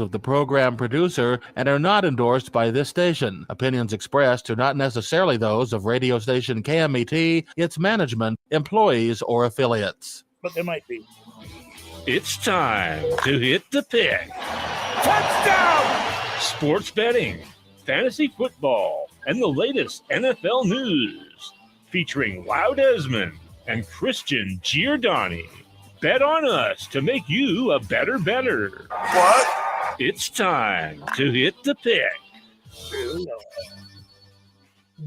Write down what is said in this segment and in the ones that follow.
of the program producer and are not endorsed by this station. Opinions expressed are not necessarily those of radio station KMET, its management, employees, or affiliates. But there might be. It's time to hit the pick. Touchdown! Sports betting, fantasy football, and the latest NFL news. Featuring Lau Desmond and Christian Giordani. Bet on us to make you a better bettor. What? It's time to hit the pick.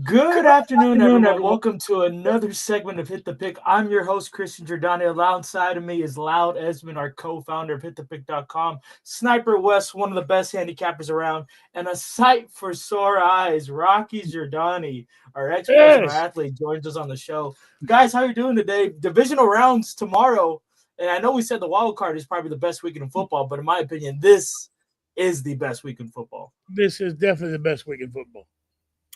Good afternoon, everyone. Welcome to another segment of Hit the Pick. I'm your host, Christian Giordani. Alongside of me is Loud Esmond, our co-founder of HitThePick.com. Sniper West, one of the best handicappers around, and a sight for sore eyes, Rocky Giordani, our ex-personal athlete, joins us on the show. Guys, how are you doing today? Divisional rounds tomorrow, and I know we said the wild card is probably the best weekend in football, but in my opinion, this is the best week in football. This is definitely the best week in football.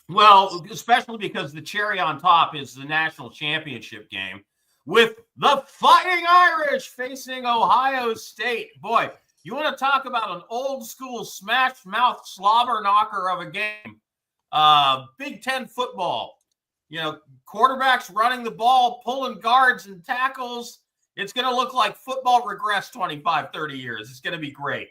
Well, especially because the cherry on top is the national championship game with the Fighting Irish facing Ohio State. Boy, you want to talk about an old school smash mouth slobber knocker of a game. Big Ten football, quarterbacks running the ball, pulling guards and tackles. It's going to look like football regressed 25, 30 years. It's going to be great.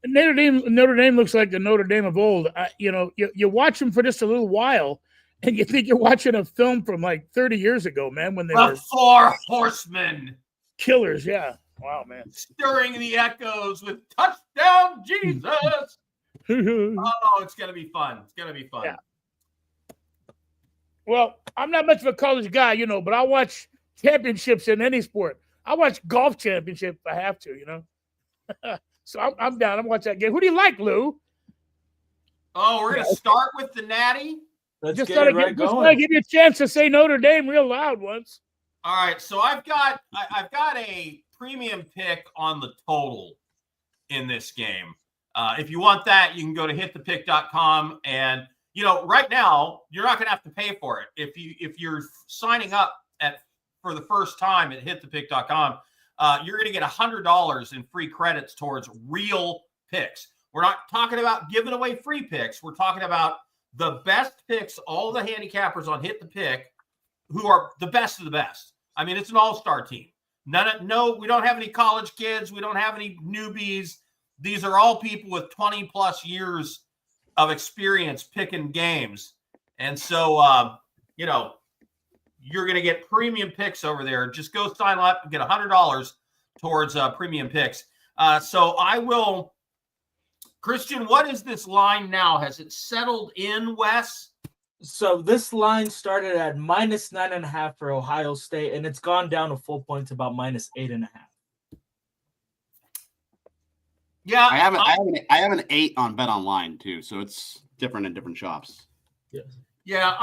Notre Dame looks like the Notre Dame of old. You watch them for just a little while, and you think you're watching a film from like 30 years ago, man, when they were Four Horsemen. Killers, yeah. Wow, man. Stirring the echoes with touchdown, Jesus. It's going to be fun. It's going to be fun. Yeah. Well, I'm not much of a college guy, but I watch championships in any sport. I watch golf championship if I have to, So I'm down. I'm watching that game. Who do you like, Lou? Oh, we're going to start with the Natty. Let's get it right going. Just give you a chance to say Notre Dame real loud once. All right, so I've got a premium pick on the total in this game. If you want that, you can go to hitthepick.com, and right now you're not going to have to pay for it. If you're signing up for the first time at hitthepick.com, you're going to get $100 in free credits towards real picks. We're not talking about giving away free picks. We're talking about the best picks, all the handicappers on Hit the Pick, who are the best of the best. I mean, it's an all-star team. We don't have any college kids. We don't have any newbies. These are all people with 20-plus years of experience picking games. And so, you're going to get premium picks over there. Just go sign up and get $100 towards premium picks. So I will, Christian, what is this line now? Has it settled in, Wes? So this line started at -9.5 for Ohio State, and it's gone down a full point to about -8.5. Yeah, I have an 8 on Bet Online too, so it's different in different shops. Yes. Yeah,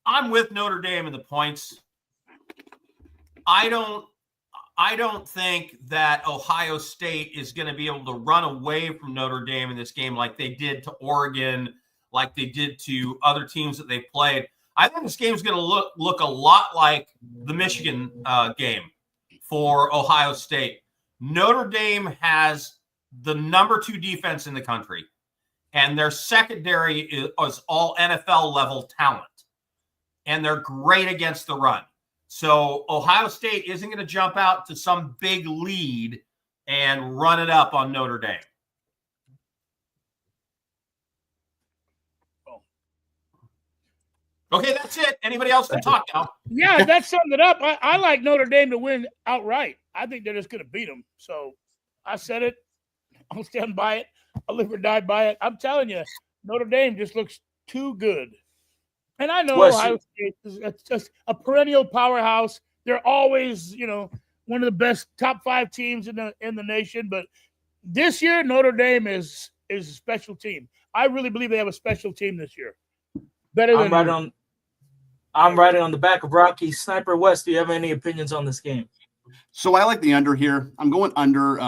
I'm with Notre Dame in the points. I don't think that Ohio State is going to be able to run away from Notre Dame in this game like they did to Oregon, like they did to other teams that they played. I think this game is going to look a lot like the Michigan game for Ohio State. Notre Dame has the number 2 defense in the country, and their secondary is all NFL level talent. And they're great against the run. So Ohio State isn't going to jump out to some big lead and run it up on Notre Dame. Okay, that's it. Anybody else can talk now? Yeah, that summed it up. I like Notre Dame to win outright. I think they're just going to beat them. So I said it. I'll stand by it. I'll live or die by it. I'm telling you, Notre Dame just looks too good. And I know Ohio State is just a perennial powerhouse. They're always, one of the best top 5 teams in the nation. But this year, Notre Dame is a special team. I really believe they have a special team this year. Better than I'm riding on the back of Rocky. Sniper West, do you have any opinions on this game? So I like the under here. I'm going under.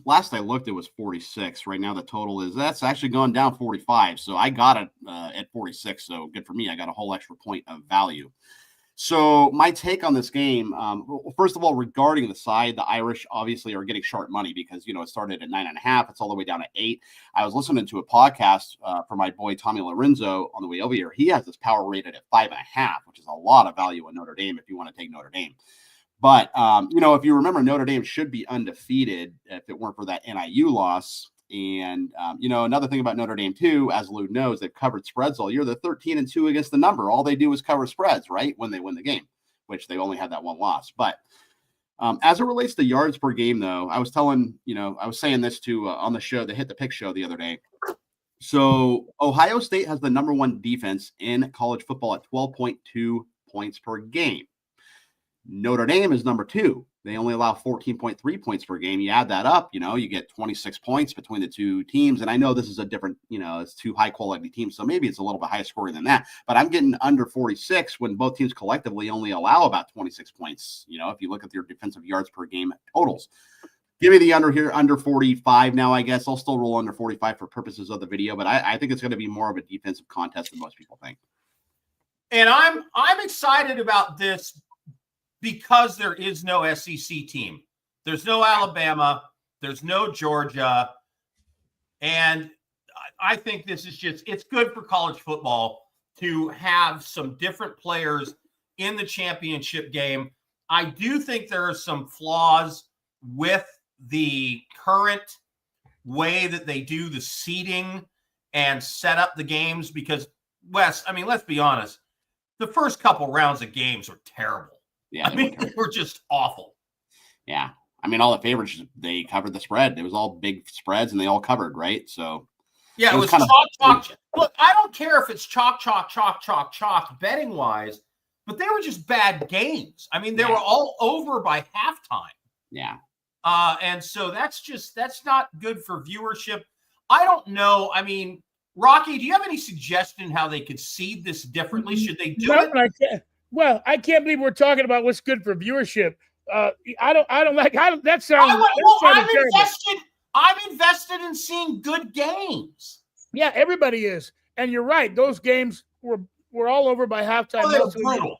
Last I looked, it was 46. Right now, the total that's actually gone down 45. So I got it at 46. So good for me. I got a whole extra point of value. So my take on this game, first of all, regarding the side, the Irish obviously are getting sharp money because, it started at 9.5. It's all the way down to 8. I was listening to a podcast for my boy Tommy Lorenzo on the way over here. He has this power rated at 5.5, which is a lot of value in Notre Dame if you want to take Notre Dame. But, if you remember, Notre Dame should be undefeated if it weren't for that NIU loss. And, another thing about Notre Dame, too, as Lou knows, they've covered spreads all year. They're 13-2 against the number. All they do is cover spreads, right, when they win the game, which they only had that one loss. But as it relates to yards per game, though, I was saying this to on the show, the Hit the Pick show the other day. So Ohio State has the number 1 defense in college football at 12.2 points per game. Notre Dame is number 2. They only allow 14.3 points per game. You add that up, you get 26 points between the two teams. And I know this is a different, it's 2 high quality teams. So maybe it's a little bit higher scoring than that. But I'm getting under 46 when both teams collectively only allow about 26 points. If you look at their defensive yards per game totals. Give me the under here, under 45 now, I guess. I'll still roll under 45 for purposes of the video. But I think it's going to be more of a defensive contest than most people think. And I'm excited about this because there is no SEC team. There's no Alabama. There's no Georgia. And I think this is it's good for college football to have some different players in the championship game. I do think there are some flaws with the current way that they do the seeding and set up the games because, Wes, let's be honest, the first couple rounds of games are terrible. Yeah, they were just awful. Yeah. All the favorites, they covered the spread. It was all big spreads and they all covered, right? So yeah, it was chalk. Look, I don't care if it's chalk betting wise, but they were just bad games. They were all over by halftime. Yeah. And so that's not good for viewership. I don't know. Rocky, do you have any suggestion how they could seed this differently? Should they do it? Well, I can't believe we're talking about what's good for viewership. That sounds. I'm invested in seeing good games. Yeah, everybody is, and you're right. Those games were all over by halftime. Oh, they were brutal.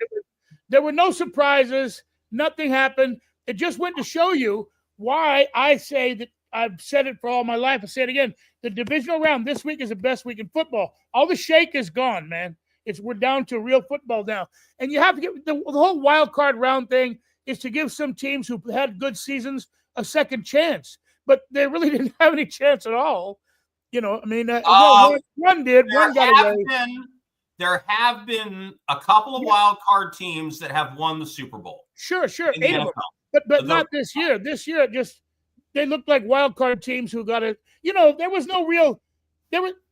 There were no surprises. Nothing happened. It just went to show you why I say that. I've said it for all my life. I say it again. The divisional round this week is the best week in football. All the shake is gone, man. We're down to real football now. And you have to get the whole wild card round thing is to give some teams who had good seasons a second chance. But they really didn't have any chance at all. One did. One got away. There have been a couple of wild card teams that have won the Super Bowl. Sure. 8 of them. But not this year. This year, they looked like wild card teams who got it. There was no real – there were –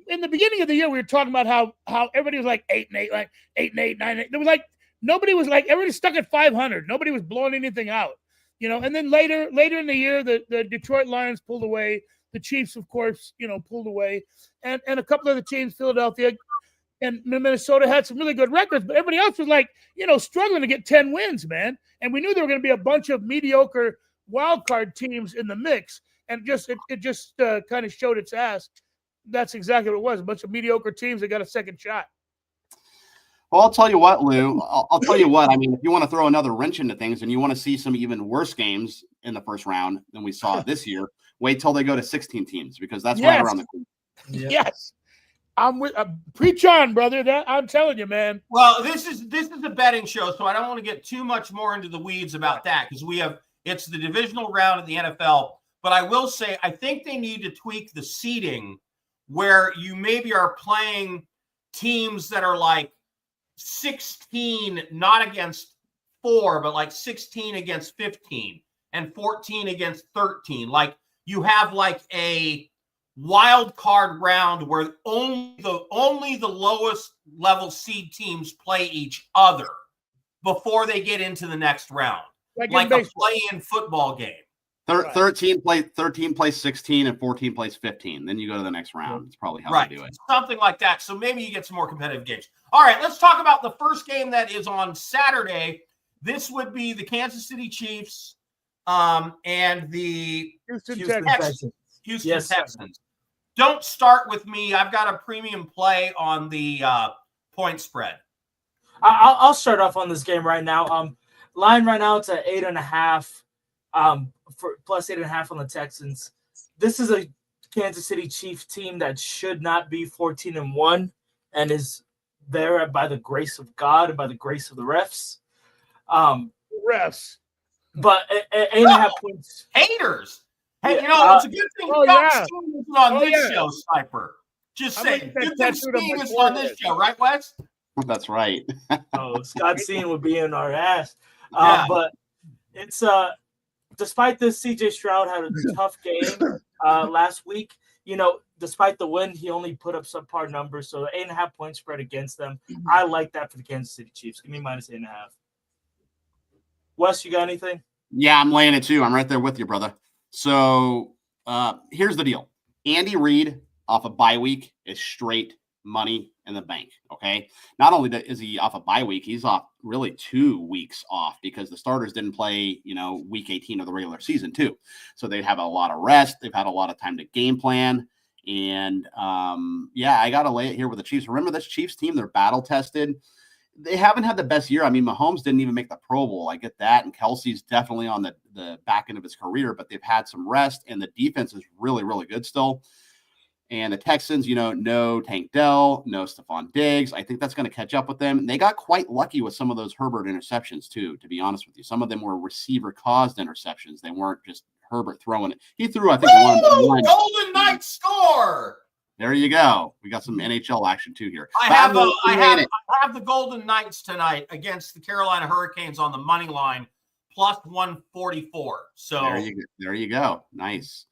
in the beginning of the year, we were talking about how everybody was like 8-8, like 8-8, 9-8. There was like nobody was like everybody stuck at 500. Nobody was blowing anything out, And then later in the year, the Detroit Lions pulled away. The Chiefs, of course, pulled away, and a couple of the teams, Philadelphia and Minnesota, had some really good records. But everybody else was like struggling to get 10 wins, man. And we knew there were going to be a bunch of mediocre wild card teams in the mix, and it just kind of showed its ass. That's exactly what it was. A bunch of mediocre teams that got a second shot. Well, I'll tell you what, Lou. I'll tell you what. If you want to throw another wrench into things and you want to see some even worse games in the first round than we saw this year, wait till they go to 16 teams because that's right around the corner. Yes. Preach on, brother. That I'm telling you, man. Well, this is a betting show, so I don't want to get too much more into the weeds about that because it's the divisional round of the NFL. But I will say, I think they need to tweak the seeding where you maybe are playing teams that are like 16, not against 4, but like 16 against 15 and 14 against 13. Like you have like a wild card round where only the lowest level seed teams play each other before they get into the next round. Like a play-in football game. 13 plays 16 and 14 plays 15. Then you go to the next round. It's probably how they do it. Something like that. So maybe you get some more competitive games. All right, let's talk about the first game that is on Saturday. This would be the Kansas City Chiefs and the Houston Texans. Don't start with me. I've got a premium play on the point spread. I'll start off on this game right now. Line right now it's at 8.5. For plus 8.5 on the Texans. This is a Kansas City Chiefs team that should not be 14-1 and is there by the grace of God and by the grace of the refs. Refs. But 8.5 points. Haters. Hey, Yeah, it's a good thing Doug Steen isn't on this show, Sniper. Just I'm saying. gonna Good get thing tattooed on Steen my isn't on this forehead. show, right, Wes? That's right. Scott Steen would be in our ass. Yeah. But it's despite this, CJ Stroud had a tough game last week. Despite the win, he only put up subpar numbers. So 8.5 point spread against them. I like that for the Kansas City Chiefs. Give me minus 8.5. Wes, you got anything? Yeah, I'm laying it too. I'm right there with you, brother. So here's the deal. Andy Reid off a bye week is straight money in the bank, okay? Not only is he off a bye week, he's off really 2 weeks off because the starters didn't play, week 18 of the regular season too. So they have a lot of rest. They've had a lot of time to game plan. And, I got to lay it here with the Chiefs. Remember this Chiefs team, they're battle-tested. They haven't had the best year. I mean, Mahomes didn't even make the Pro Bowl. I get that. And Kelsey's definitely on the back end of his career, but they've had some rest, and the defense is really, really good still. And the Texans, no Tank Dell, no Stephon Diggs. I think that's going to catch up with them. And they got quite lucky with some of those Herbert interceptions, too, to be honest with you. Some of them were receiver-caused interceptions. They weren't just Herbert throwing it. He threw, I think, one. Golden Knights score! There you go. We got some NHL action, too, here. I have the Golden Knights tonight against the Carolina Hurricanes on the money line, plus 144. So there you go. Nice.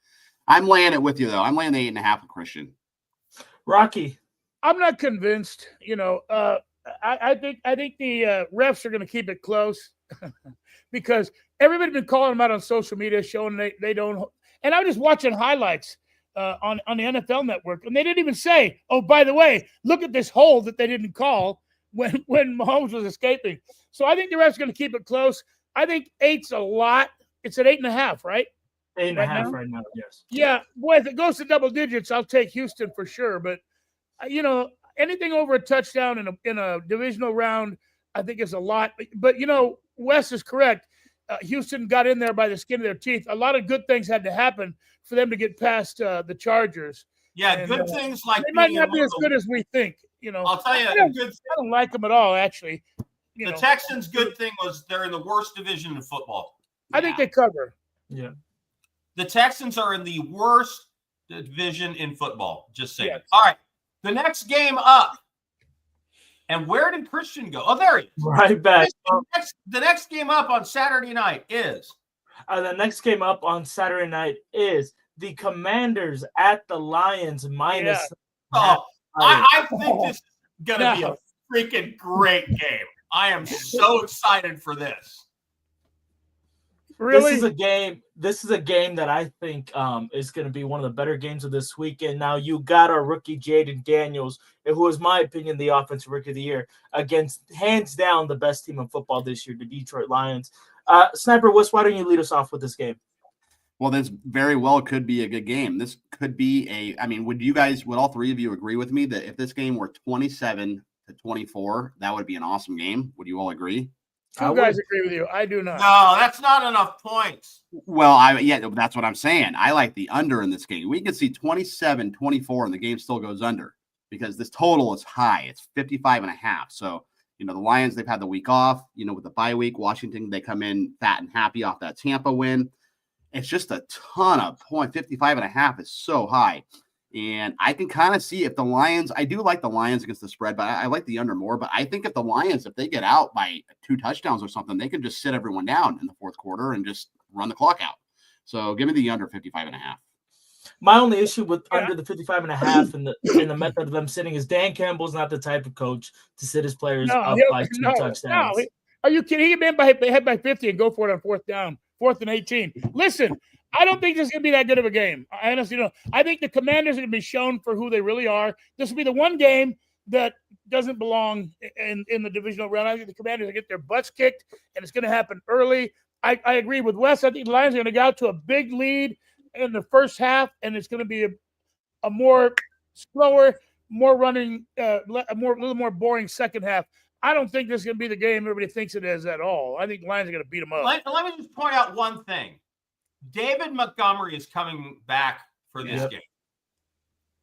I'm laying it with you, though. I'm laying the 8.5 with Christian. Rocky. I'm not convinced. I think the refs are going to keep it close because everybody's been calling them out on social media, showing they don't. And I was just watching highlights on the NFL Network, and they didn't even say, "Oh, by the way, look at this hold that they didn't call when Mahomes was escaping." So I think the refs are going to keep it close. I think 8's a lot. It's at 8.5, right? 8.5 right now, yes. Yeah, boy, if it goes to double digits, I'll take Houston for sure. But anything over a touchdown in a divisional round, I think is a lot. But Wes is correct. Houston got in there by the skin of their teeth. A lot of good things had to happen for them to get past the Chargers. Yeah, and, good things like they might not be as good as we think. I'll tell you, I don't like them at all. Actually, the Texans' good thing was they're in the worst division in football. I think they cover. Yeah. The Texans are in the worst division in football. Just saying. Yes. All right. The next game up. And where did Christian go? Oh, there he is. Right back. The next game up on Saturday night is. The next game up on Saturday night is the Commanders at the Lions minus. Yeah. I think this is going to be a freaking great game. I am so excited for this. Really? This is a game that I think is going to be one of the better games of this weekend. Now, you got our rookie Jaden Daniels, who is, my opinion, the offensive rookie of the year, against hands down the best team in football this year, the Detroit Lions. Sniper, why don't you lead us off with this game? Well, this very well could be a good game. This could be would all three of you agree with me that if this game were 27-24, that would be an awesome game? Would you all agree? Two guys agree with you. I do not. No, that's not enough points. Well, that's what I'm saying. I like the under in this game. We could see 27-24 and the game still goes under because this total is high. It's 55.5. So, the Lions, they've had the week off, with the bye week. Washington, they come in fat and happy off that Tampa win. It's just a ton of points. 55.5 is so high. And I can kind of see if the Lions, I do like the Lions against the spread, but I like the under more. But I think if the Lions, if they get out by 2 touchdowns or something, they can just sit everyone down in the fourth quarter and just run the clock out. So give me the under 55.5. My only issue with under the 55.5 and the method of them sitting is Dan Campbell's not the type of coach to sit his players up by 2 touchdowns. No. Are you kidding? He can be head by 50 and go for it on fourth down, 4th and 18. Listen, I don't think this is going to be that good of a game. I honestly don't. I think the Commanders are going to be shown for who they really are. This will be the one game that doesn't belong in the divisional round. I think the Commanders will get their butts kicked, and it's going to happen early. I agree with Wes. I think the Lions are going to go out to a big lead in the first half, and it's going to be a more slower, more running, a little more boring second half. I don't think this is going to be the game everybody thinks it is at all. I think the Lions are going to beat them up. Let me just point out one thing. David Montgomery is coming back for this game.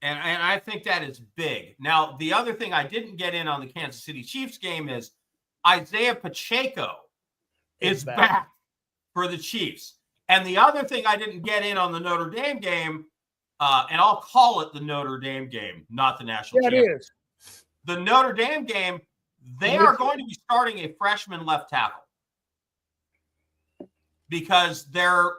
And I think that is big. Now, the other thing I didn't get in on the Kansas City Chiefs game is Isaiah Pacheco is back for the Chiefs. And the other thing I didn't get in on the Notre Dame game, and I'll call it the Notre Dame game, not the national championship. It is. The Notre Dame game, they are going to be starting a freshman left tackle because their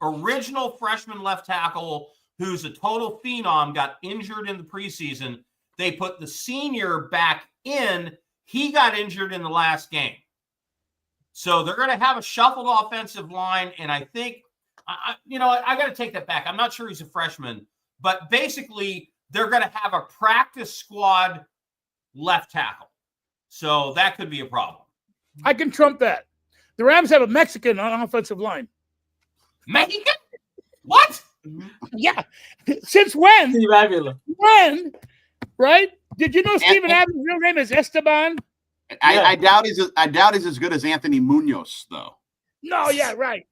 original freshman left tackle, who's a total phenom, got injured in the preseason. They put the senior back in. He got injured in the last game. So they're going to have a shuffled offensive line, and I think, I got to take that back. I'm not sure he's a freshman, but basically they're going to have a practice squad left tackle. So that could be a problem. I can trump that. The Rams have a Mexican on offensive line. Mexican? What? Yeah. Since when? Steve Avila. When? Right? Did you know Stephen Avila's real name is Esteban? I doubt he's as good as Anthony Munoz, though. No, yeah, right.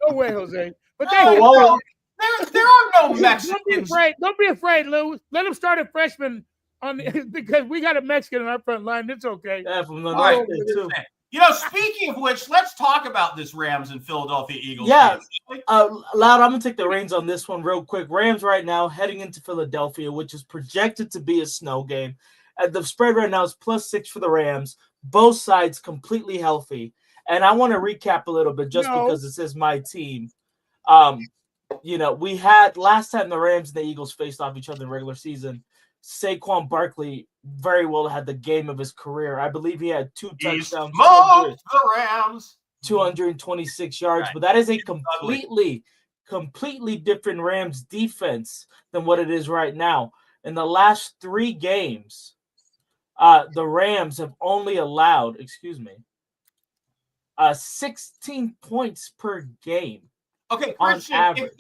No way, Jose. But there are no Mexicans. Don't be afraid, Lou. Let him start a freshman because we got a Mexican on our front line. It's okay. Yeah, from the north too. Speaking of which, let's talk about this Rams and Philadelphia Eagles. Yeah, Loud, I'm going to take the reins on this one real quick. Rams right now heading into Philadelphia, which is projected to be a snow game. The spread right now is +6 for the Rams. Both sides completely healthy. And I want to recap a little bit because this is my team. We had last time the Rams and the Eagles faced off each other in the regular season, Saquon Barkley very well had the game of his career. I believe he had 2 touchdowns. The Rams. 226 yards, but that is a completely different Rams defense than what it is right now. In the last 3 games, the Rams have only allowed, 16 points per game. Okay, on Christian, average.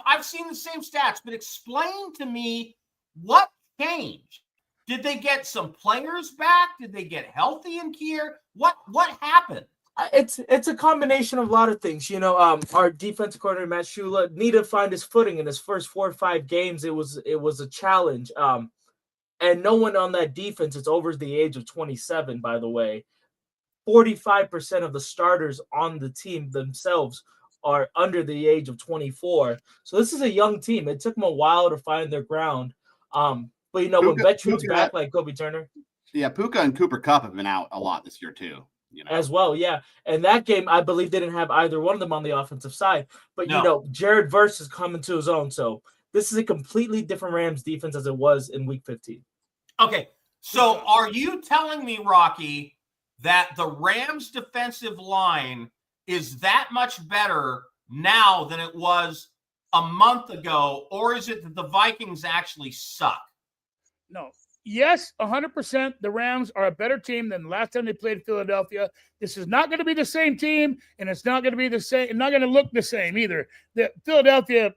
I've seen the same stats, but explain to me what changed. Did they get some players back? Did they get healthy in here? What happened? It's a combination of a lot of things. Our defensive coordinator Matt Shula needed to find his footing in his first 4 or 5 games. It was a challenge. And no one on that defense is over the age of 27, by the way. 45% of the starters on the team themselves are under the age of 24. So this is a young team. It took them a while to find their ground. But when veterans back like Kobe Turner. Yeah, Puka and Cooper Kupp have been out a lot this year too. As well, yeah. And that game, I believe, didn't have either one of them on the offensive side. But, Jared Verse is coming to his own. So this is a completely different Rams defense as it was in Week 15. Okay, so are you telling me, Rocky, that the Rams' defensive line is that much better now than it was a month ago, or is it that the Vikings actually suck? No. Yes, 100%. The Rams are a better team than the last time they played Philadelphia. This is not going to be the same team, and it's not going to be the same. It's not going to look the same either. The Philadelphia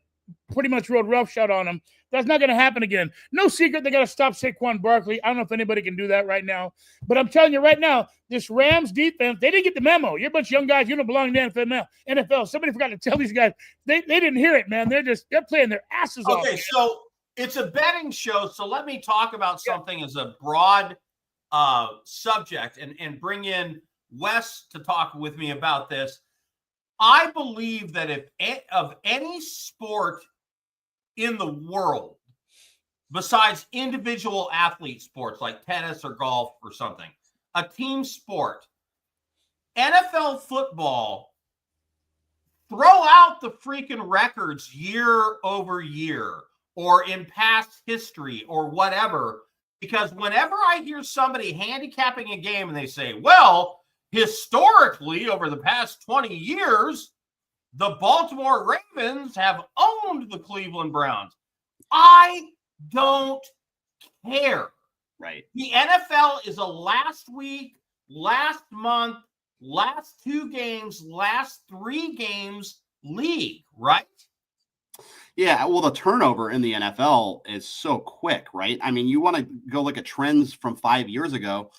pretty much rode roughshod on them. That's not going to happen again. No secret, they got to stop Saquon Barkley. I don't know if anybody can do that right now. But I'm telling you right now, this Rams defense, they didn't get the memo. You're a bunch of young guys. You don't belong in the NFL. Somebody forgot to tell these guys. They didn't hear it, man. They're playing their asses off. Okay, so it's a betting show. So let me talk about something as a broad subject and bring in Wes to talk with me about this. I believe that if of any sport in the world, besides individual athlete sports like tennis or golf or something, a team sport, NFL football, throw out the freaking records year over year or in past history or whatever, because whenever I hear somebody handicapping a game and they say, well, historically over the past 20 years, the Baltimore Ravens have owned the Cleveland Browns. I don't care. Right. The NFL is a last week, last month, last 2 games, last 3 games league, right? Yeah, well, the turnover in the NFL is so quick, right? I mean, you want to go look at trends from 5 years ago.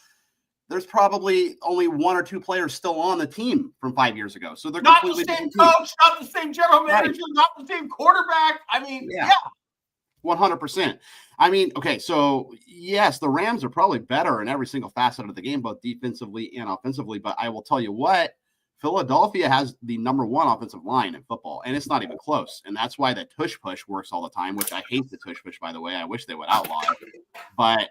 there's probably only one or two players still on the team from 5 years ago. So they're not the completely same different team. coach, not the same general manager, not the same quarterback. I mean, yeah. 100%. I mean, okay, so yes, the Rams are probably better in every single facet of the game, both defensively and offensively. But I will tell you what, Philadelphia has the number one offensive line in football, and it's not even close. And that's why the tush push works all the time, which I hate the tush push, by the way. I wish they would outlaw it. But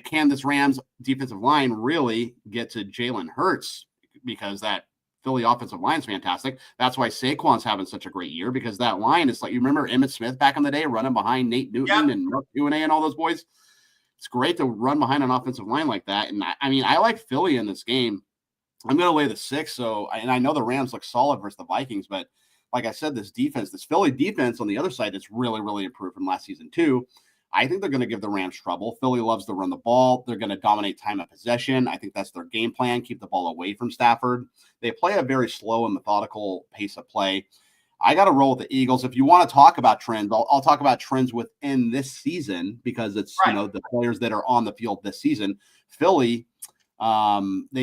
can this Rams defensive line really get to Jalen Hurts? Because that Philly offensive line is fantastic. That's why Saquon's having such a great year, because that line is like, you remember Emmitt Smith back in the day running behind Nate Newton and Mark Q&A and all those boys? It's great to run behind an offensive line like that. And I mean, I like Philly in this game. I'm going to lay the 6. And I know the Rams look solid versus the Vikings, but like I said, this Philly defense on the other side is really, really improved from last season too. I think they're going to give the Rams trouble. Philly loves to run the ball. They're going to dominate time of possession. I think that's their game plan, keep the ball away from Stafford. They play a very slow and methodical pace of play. I got to roll with the Eagles. If you want to talk about trends, I'll talk about trends within this season, because it's the players that are on the field this season. Philly, they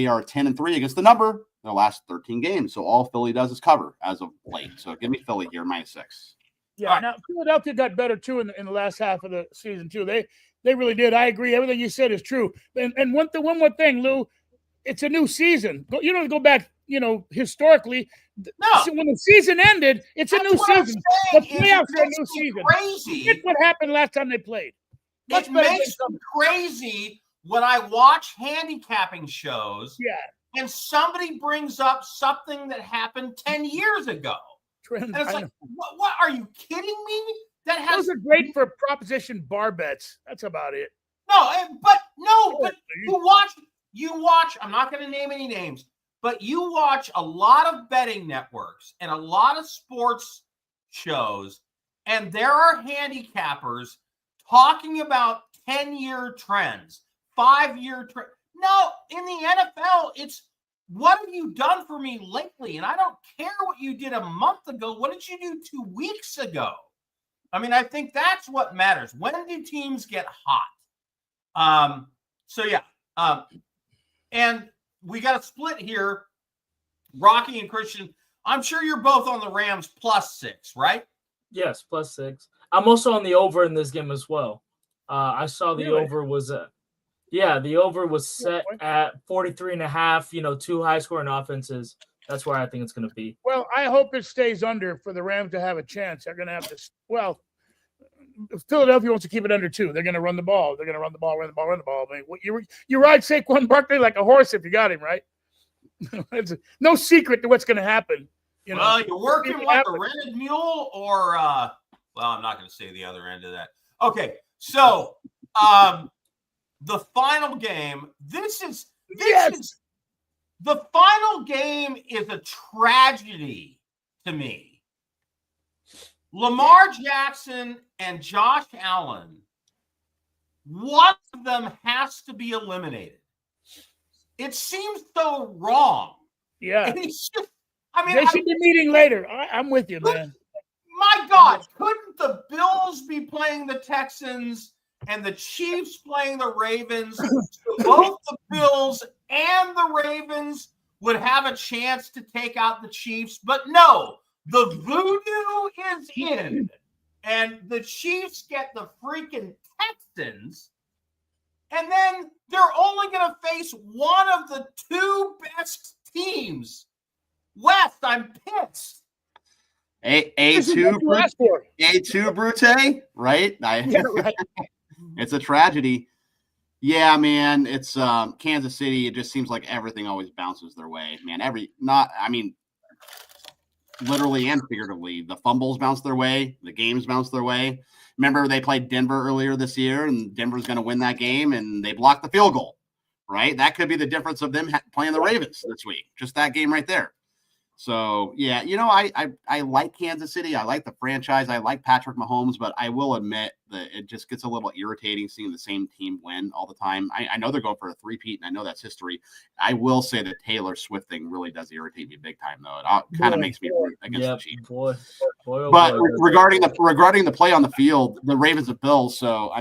are 10-3 against the number their last 13 games. So all Philly does is cover as of late. So give me Philly here, -6. Yeah, now Philadelphia got better too in the last half of the season too. They really did. I agree. Everything you said is true. And one more thing, Lou, it's a new season. You don't go back, historically. No. When the season ended, it's a new season. The playoffs are a new season. Crazy. Look what happened last time they played. It makes me crazy when I watch handicapping shows. Yeah. And somebody brings up something that happened 10 years ago. Trends. And it's like, what are you kidding me? Those are great for proposition bar bets. That's about it. But you watch, I'm not going to name any names, but you watch a lot of betting networks and a lot of sports shows, and there are handicappers talking about 10-year trends, 5-year trends. No, in the NFL, it's, what have you done for me lately? And I don't care what you did a month ago. What did you do 2 weeks ago? I mean, I think that's what matters. When do teams get hot? And we got a split here, Rocky and Christian. I'm sure you're both on the Rams +6, right? Yes, +6. I'm also on the over in this game as well. I saw the over was the over was set at 43.5, 2 high-scoring offenses. That's where I think it's going to be. Well, I hope it stays under for the Rams to have a chance. They're going to have to – well, Philadelphia wants to keep it under 2. They're going to run the ball. They're going to run the ball. I mean, you ride Saquon Barkley like a horse if you got him, right? It's no secret to what's going to happen. Well, you're working like a rented mule or well, I'm not going to say the other end of that. Okay, so the final game, the final game is a tragedy to me. Lamar Jackson and Josh Allen, one of them has to be eliminated. It seems so wrong. Yeah. They should be meeting later. I'm with you, man. My God, couldn't the Bills be playing the Texans and the Chiefs playing the Ravens? Both the Bills and the Ravens would have a chance to take out the Chiefs, but no, the voodoo is in, and the Chiefs get the freaking Texans, and then they're only going to face one of the 2 best teams. West, I'm pissed. A2 Brute, right? Yeah, right. It's a tragedy. Yeah, man. It's Kansas City. It just seems like everything always bounces their way, man. Literally and figuratively, the fumbles bounce their way, the games bounce their way. Remember, they played Denver earlier this year, and Denver's going to win that game, and they blocked the field goal, right? That could be the difference of them playing the Ravens this week. Just that game right there. So, yeah, I like Kansas City. I like the franchise. I like Patrick Mahomes, but I will admit that it just gets a little irritating seeing the same team win all the time. I know they're going for a three-peat, and I know that's history. I will say the Taylor Swift thing really does irritate me big time, though. It kind of makes me root against the Chiefs. But regarding the play on the field, the Ravens and Bills, so,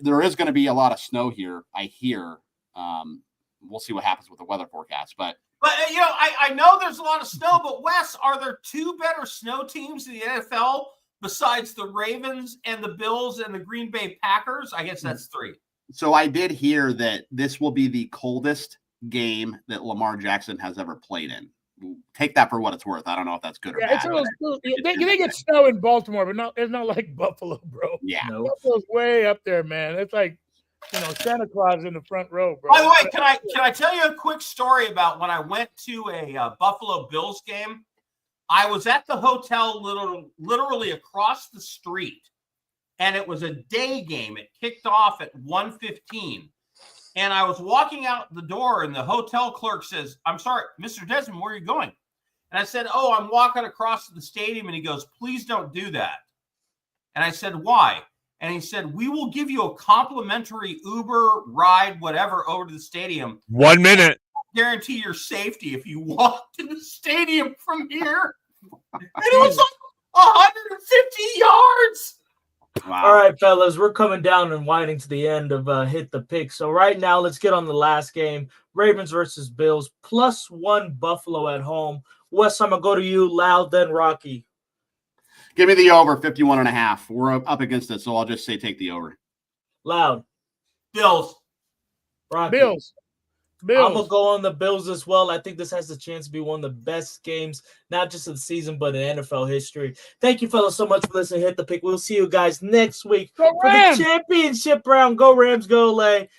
there is going to be a lot of snow here, I hear. We'll see what happens with the weather forecast. But I know there's a lot of snow, but Wes, are there two better snow teams in the NFL besides the Ravens and the Bills and the Green Bay Packers? I guess that's three. So I did hear that this will be the coldest game that Lamar Jackson has ever played in. Take that for what it's worth. I don't know if that's good or bad. They get snow in Baltimore, but it's not like Buffalo, bro. Yeah. No. Buffalo's way up there, man. It's like, Santa Claus in the front row, bro. By the way, can I tell you a quick story about when I went to a Buffalo Bills game? I was at the hotel literally across the street, and it was a day game. It kicked off at 1:15. And I was walking out the door, and the hotel clerk says, "I'm sorry, Mr. Desmond, where are you going?" And I said, "Oh, I'm walking across the stadium." And he goes, "Please don't do that." And I said, "Why?" And he said, "We will give you a complimentary Uber ride, whatever, over to the stadium. 1 minute. Guarantee your safety if you walk to the stadium from here." And it was like 150 yards. Wow. All right, fellas, we're coming down and winding to the end of Hit the Pick. So right now, let's get on the last game. Ravens versus Bills, +1 Buffalo at home. Wes, I'm going to go to you, Loud, then Rocky. Give me the over, 51.5. We're up against it, so I'll just say take the over. Loud. Bills. Rocky. Bills. I'm going to go on the Bills as well. I think this has the chance to be one of the best games, not just of the season, but in NFL history. Thank you, fellas, so much for listening to Hit the Pick. We'll see you guys next week Go for Rams! the championship round. Go Rams, go Lay.